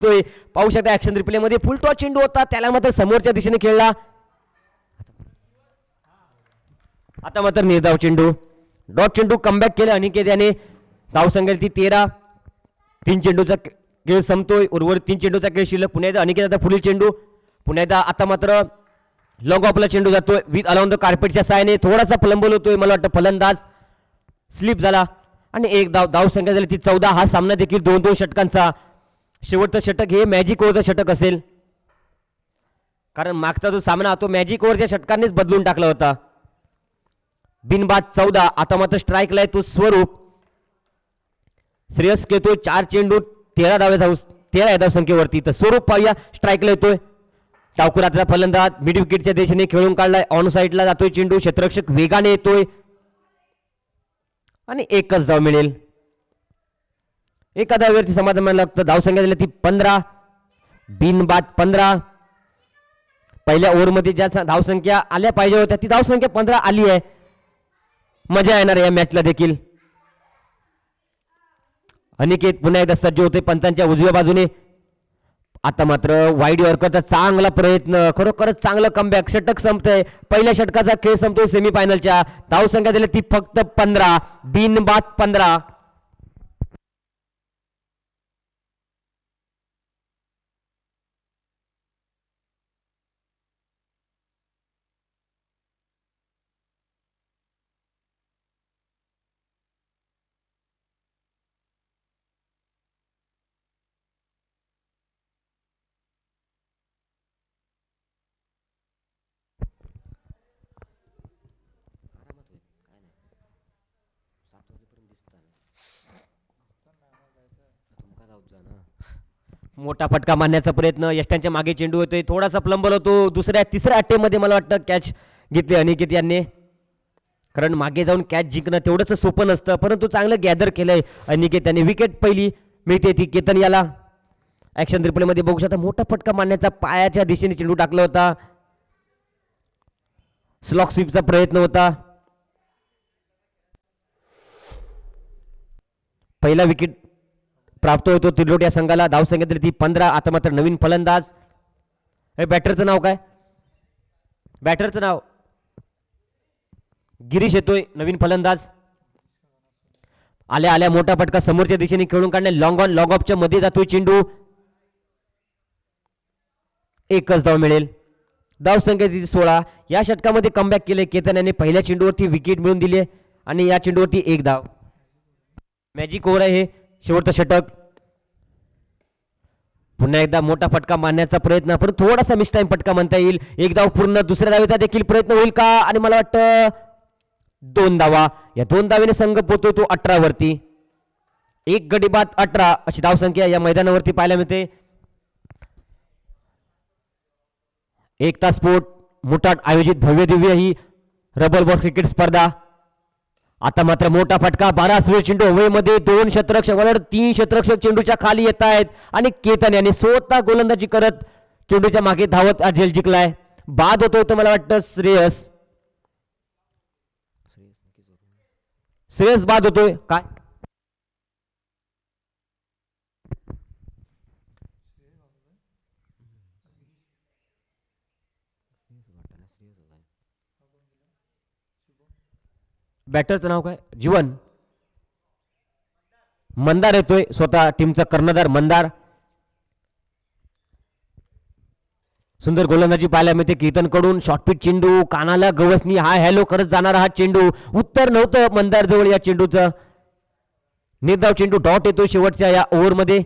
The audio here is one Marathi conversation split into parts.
पाहू शकता ऍक्शन रिप्ले मध्ये फुल टॉस चेंडू होता, त्याला मात्र समोरच्या दिशेने खेळला. आता मात्र निर्धाव चेंडू, डॉट चेंडू कमबॅक केलं अनिकेत याने. धाव संख्या ती 13. 3 चेंडूचा खेळ संपतोय, उर्वरित 3 चेंडूचा खेळ शिल्लक. पुन्हा एकदा अनिकेत आता पुढील चेंडू, पुन्हा एकदा आता मात्र लॉंग ऑफला चेंडू जातोय विथ अलाउंड द कार्पेटच्या साहाय्याने. थोडासा फलंबल होतोय, मला वाटतं फलंदाज स्लिप झाला आणि एक धाव. धाव संख्या झाली ती 14. हा सामना देखील 2-2 षटकांचा. शेवटचं षटक हे मॅजिक ओव्हरचं षटक असेल, कारण मागचा जो सामना तो मॅजिक ओव्हरच्या षटकांनीच बदलून टाकला होता. बिनबाद 14. आता मात्र स्ट्राईकला आहे तो स्वरूप. श्रेयस खेळतोय 4 चेंडू 13 धाव संख्येवरती. तर स्वरूप पाहूया स्ट्राईकला येतोय. टावकुरातला फलंदाज मिड विकेटच्या दिशेने खेळून काढलाय, ऑन साईडला जातोय चेंडू. क्षेत्ररक्षक वेगाने येतोय आणि एकच धाव मिळेल. एका धावेवरती समाधान मानायला लागतं. धावसंख्या दिली ती 15. बिनबाद 15. पहिल्या ओव्हरमध्ये ज्या धावसंख्या आल्या पाहिजे होत्या ती धावसंख्या 15 आली आहे. मजा येणार या मॅचला देखील. अनिकेत पुन्हा एकदा सज्ज होते पंचांच्या उजव्या बाजूने. आता मात्र वाईड यॉर्करचा चांगला प्रयत्न, खरोखरच चांगलं कमबॅक. षटक संपतंय, पहिल्या षटकाचा खेळ संपतोय सेमीफायनलच्या. धावसंख्या दिली ती फक्त 15. बिनबाद 15. मोठा फटका मारण्याचा प्रयत्न, यष्टांच्या मागे चेंडू होतोय, थोडासा प्लंबल होतो. तिसऱ्या अट्टेमध्ये मला वाटतं कॅच घेतली अनिकेत यांनी, कारण मागे जाऊन कॅच जिंकणं तेवढंच सोपं नसतं, परंतु चांगलं गॅदर केलंय अनिकेत यांनी. विकेट पहिली मिळते ती केतन याला. ऍक्शन रिप्ले मध्ये बघू शकता मोठा फटका मारण्याचा, पायाच्या दिशेने चेंडू टाकला होता. स्लॉक स्वीपचा प्रयत्न होता. पहिला विकेट प्राप्त होतो तिरोट या संघाला. धावसंख्या दिली ती 15. आता मात्र नवीन फलंदाज, हे बॅटरचं नाव काय? बॅटरचं नाव गिरीश येतोय नवीन फलंदाज. आल्या आल्या मोठा फटका समोरच्या दिशेने खेळून काढणे, लॉंग ऑन लॉंग ऑफच्या मध्ये जातोय चेंडू. एकच धाव मिळेल. धावसंख्या ती 16. या षटकामध्ये कमबॅक केले केतन याने. पहिल्या चेंडूवरती विकेट मिळवून दिली आणि या चेंडूवरती एक धाव. मॅजिक ओव्हर आहे हे, शेवटचं षटक. पुन्हा एकदा मोठा फटका मारण्याचा प्रयत्न, पण थोडासा मिस टाइम फटका म्हणता येईल. एक धाव पूर्ण. दुसऱ्या धावेचा देखील प्रयत्न होईल का? आणि मला वाटतं 2 धावा. या 2 धावेने संघ पोहोचतो तो 18 वरती. 1 गडी बाद 18 अशी धावसंख्या या मैदानावरती पाहायला मिळते. एकता स्पोर्ट मुठाट आयोजित भव्य दिव्य ही रबल बॉल क्रिकेट स्पर्धा. आता मात्र मोठा फटका, 12 चेंडू हवेमध्ये. 2 क्षेत्ररक्षक 3 क्षेत्ररक्षक चेंडूच्या खाली येत आहेत आणि केतन याने स्वतः गोलंदाजी करत चेंडूच्या मागे धावत झेल जिंकलाय. बाद होतो मला वाटतं श्रेयस बाद होतोय काय? बॅटरचं नाव काय? जीवन मंदार येतोय, स्वतः टीमचा कर्णधार मंदार. सुंदर गोलंदाजी पाहायला मिळते केतन कडून. शॉर्टपिच चेंडू, कानाला गवसणी हाय हॅलो करत जाणारा हा चेंडू. उत्तर नव्हतं मंदार जवळ या चेंडूचं. निर्धाव चेंडू डॉट येतोय शेवटच्या या ओव्हरमध्ये.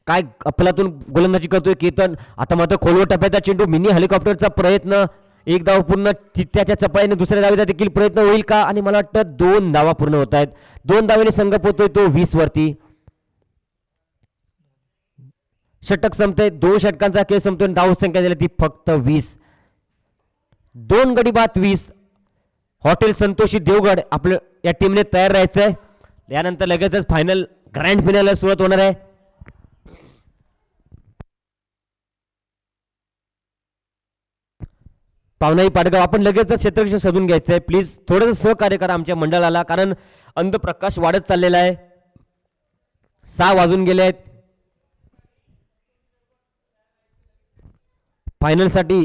काय अफलातून गोलंदाजी करतोय केतन. आता मात्र खोलवर टप्प्याचा चेंडू, मिनी हेलिकॉप्टरचा प्रयत्न. 1 धाव पूर्ण. चित्त्याच्या चपाईने दुसऱ्या धावेचा देखील प्रयत्न होईल का? आणि मला वाटतं 2 धावा पूर्ण होत आहेत. 2 धावेने संघ पोहतोय तो 20 वरती. षटक संपतंय, 2 षटकांचा खेळ संपतोय. धाव संख्या दिली ती फक्त 20. 2 गडी बाद 20. हॉटेल संतोषी देवगड आपल्या या टीमने तयार राहायचंय. यानंतर लगेचच फायनल ग्रँड फिनालला सुरुवात होणार आहे. पावनाई पाडगाव, आपण लगेचच क्षेत्ररक्षक शोधून घ्यायचंय. प्लीज थोडंसं सहकार्य करा आमच्या मंडळाला, कारण अंधप्रकाश वाढत चाललेला आहे. 6 वाजून गेले आहेत. फायनलसाठी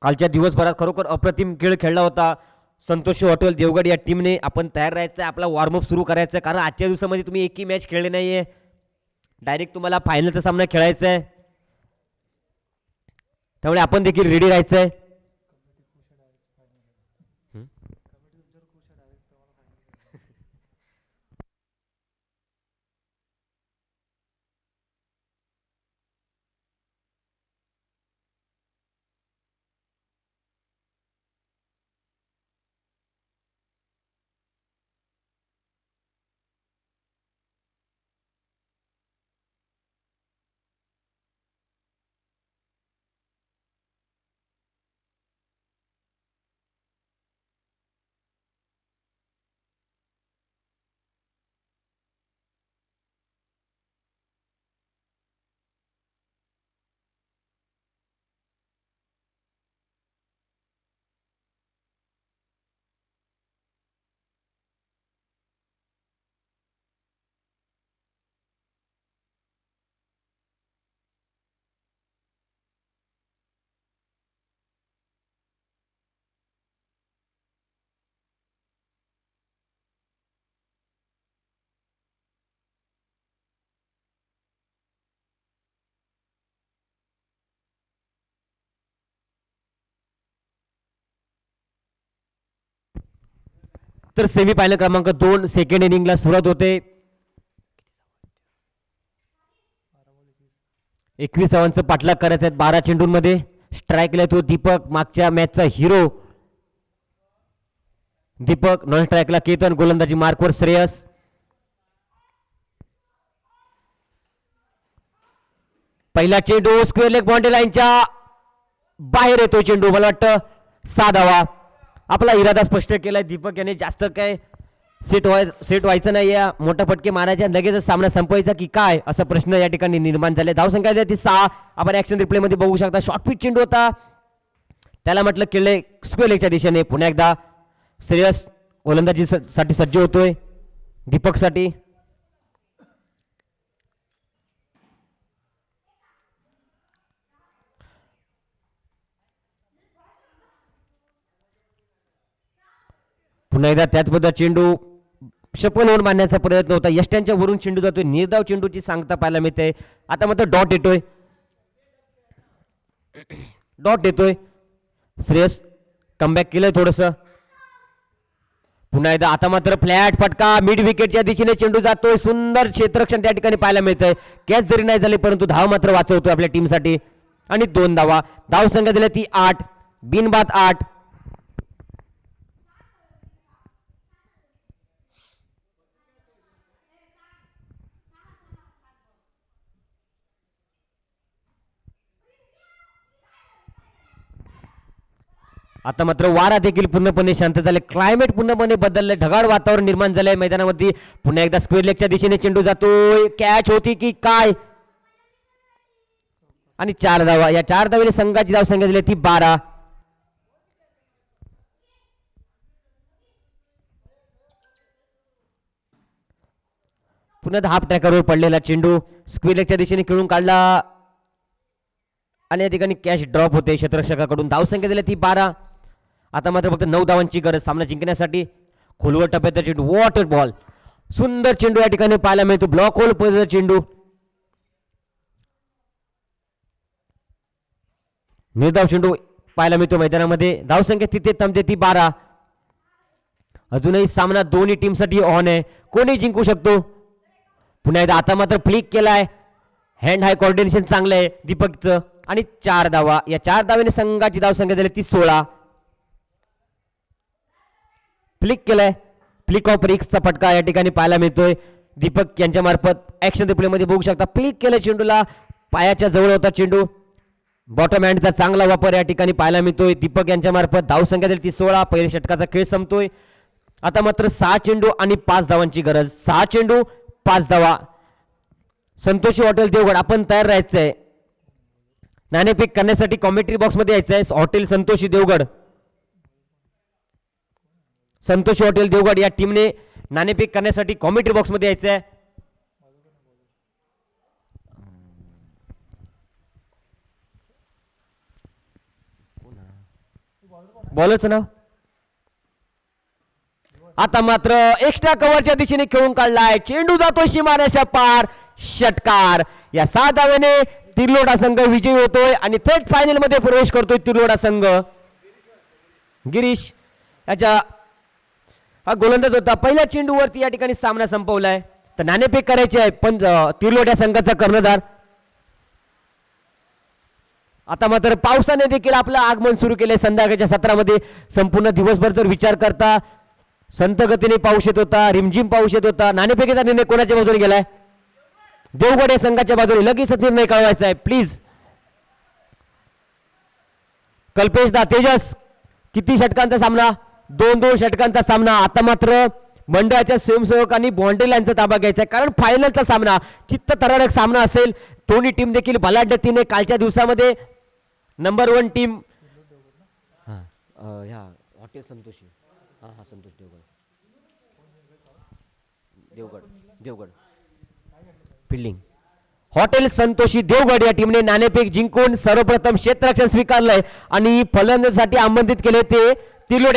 कालच्या दिवसभरात खरोखर अप्रतिम खेळ खेळला होता संतोषी हॉटेल देवगड या टीमने. आपण तयार राहायचं आहे, आपला वॉर्मअप सुरू करायचं आहे, कारण आजच्या दिवसामध्ये तुम्ही एकही मॅच खेळले नाही आहे. डायरेक्ट तुम्हाला फायनलचा सामना खेळायचा आहे, त्यामुळे आपण देखील रेडी राहायचं आहे. तर सेमीफायनल क्रमांक 2 सेकंड इनिंगला सुरुवात होते. 21 धावांचं पाठलाग करायचं आहे 12 चेंडूंमध्ये. स्ट्राईकला तो दीपक, मागच्या मॅचचा हिरो दीपक. नॉन स्ट्राईकला केतन, गोलंदाजी मार्कवर श्रेयस. पहिला चेंडू स्क्वेअर लेग बाउंड्री लाईनच्या बाहेर येतो चेंडू. मला वाटतं 6 धावा. आपला इरादा स्पष्ट केलाय दीपक याने, जास्त काय सेट व्हायचं नाही, या मोठा फटके मारायच्या लगेच सामना संपवायचा की काय असा प्रश्न या ठिकाणी निर्माण झाले. धावसंख्या ती 6. आपण ऍक्शन रिप्ले मध्ये बघू शकता. शॉर्ट पिच चेंडू होता, त्याला म्हटलं केले स्क्वेअर लेगच्या दिशेने. पुन्हा एकदा श्रेयस गोलंदाजीसाठी सज्ज होतोय दीपकसाठी. पुन्हा एकदा त्याच पद्धत चेंडू शपल होऊन मारण्याचा प्रयत्न होता. यष्ट्यांच्या वरून चेंडू जातोय, निर्धाव चेंडूची सांगता पाहायला मिळते. आता मात्र डॉट येतोय, डॉट येतोय. श्रेयस कमबॅक केलंय थोडस. पुन्हा एकदा आता मात्र फ्लॅट फटका मिड विकेटच्या दिशेने चेंडू जातोय. सुंदर क्षेत्ररक्षण त्या ठिकाणी पाहायला मिळतंय. कॅच जरी नाही झाले परंतु धाव मात्र वाचवतोय आपल्या टीमसाठी. आणि 2 धावा. धाव संख्या दिली ती 8, बिनबाद 8. आता मात्र वारा देखील पूर्णपणे शांत झाले. क्लायमेट पूर्णपणे बदलले, ढगाळ वातावरण निर्माण झालंय मैदानावरती. पुन्हा एकदा स्क्वेअर लेगच्या दिशेने चेंडू जातोय. कॅच होती की काय? आणि 4 धावा. या 4 धावेने संघाची धाव संख्या दिली ती 12. पुन्हा हाफ ट्रॅकरवर पडलेला चेंडू स्क्वेअर लेगच्या दिशेने खेळून काढला आणि या ठिकाणी कॅच ड्रॉप होते क्षेत्ररक्षकाकडून. धाव संख्या दिली ती 12. आता मात्र फक्त 9 धावांची गरज सामना जिंकण्यासाठी. खोलवर टप्प्याचा चेंडू, वॉटर बॉल. सुंदर चेंडू या ठिकाणी पाहायला मिळतो. ब्लॉक होल पद्धतीचा चेंडू. निर्धाव चेंडू पाहायला मिळतो मैदानामध्ये. धावसंख्या तिथे थांबते ती 12. अजूनही सामना दोन्ही टीमसाठी ऑन आहे, कोणी जिंकू शकतो. पुन्हा एकदा आता मात्र फ्लिक केलाय. हँड हाय कोऑर्डिनेशन चांगलं आहे दीपकचं. आणि 4 धावा. या 4 धावेने संघाची धावसंख्या दिली ती 16. फ्लिक केलाय. फ्लिक ऑफ रिक्सचा फटका या ठिकाणी पाहायला मिळतोय दीपक यांच्या मार्फत. ऍक्शन रिप्ले मध्ये बघू शकता. फ्लिक केलं चेंडूला, पायाच्या जवळ होता चेंडू. बॉटम हँडचा चांगला वापर या ठिकाणी पाहायला मिळतोय दीपक यांच्या मार्फत. धावसंख्या दिली ती 16. पहिल्या षटकाचा खेळ संपतोय. आता मात्र 6 चेंडू आणि 5 धावांची गरज. 6 चेंडू 5 धावा. संतोषी हॉटेल देवगड आपण तयार राहायचंय. नाणेफेक करण्यासाठी कॉमेंट्री बॉक्स मध्ये यायचंय. हॉटेल संतोषी देवगड, संतोषी हॉटेल देवगड या टीमने नाणेफेक करण्यासाठी कॉमेंट्री बॉक्स मध्ये यायचंय. बॉलरचं नाव आता मात्र एक्स्ट्रा कव्हरच्या दिशेने खेळून काढलाय, चेंडू जातोय सीमारेषा पार, षटकार. या 6 धावेने तिर्लोडा संघ विजयी होतोय आणि थेट फायनल मध्ये प्रवेश करतोय तिर्लोडा संघ. गिरीश याच्या हा गोलंदाज होता, पहिल्या चेंडूवरती या ठिकाणी सामना संपवलाय. तर नाणेफेक करायची आहे पण तिर्लोडा संघाचा कर्णधार. आता मात्र पावसाने देखील आपलं आगमन सुरू केलंय संध्याकाळच्या सत्रामध्ये. संपूर्ण दिवसभर जर विचार करता संत गतीने पाऊस येत होता, रिमझिम पाऊस येत होता. नाणेफेकीचा निर्णय कोणाच्या बाजूने गेलाय? देवगड या संघाच्या बाजूने. लगेचच निर्णय कळवायचा आहे प्लीज. कल्पेश दा तेजस, किती षटकांचा सामना? 2-2 षटकांचा सामना. आता मात्र मंडळाच्या स्वयंसेवकांनी बाउंड्री लाईनचा ताबा घ्यायचा आहे कारण फायनलचा सामना चित्तथरारक सामना असेल. दोन्ही टीम देखील बलाढ्यतेने कालच्या दिवसामध्ये नंबर 1 टीम ह्या हॉटेल संतोषी संतोष देवगड फिल्डिंग हॉटेल संतोषी देवगड या टीमने नाणेफेक जिंकून सर्वप्रथम क्षेत्ररक्षण स्वीकारलंय आणि फलंदाजीसाठी आमंत्रित केले ते तिर्लोड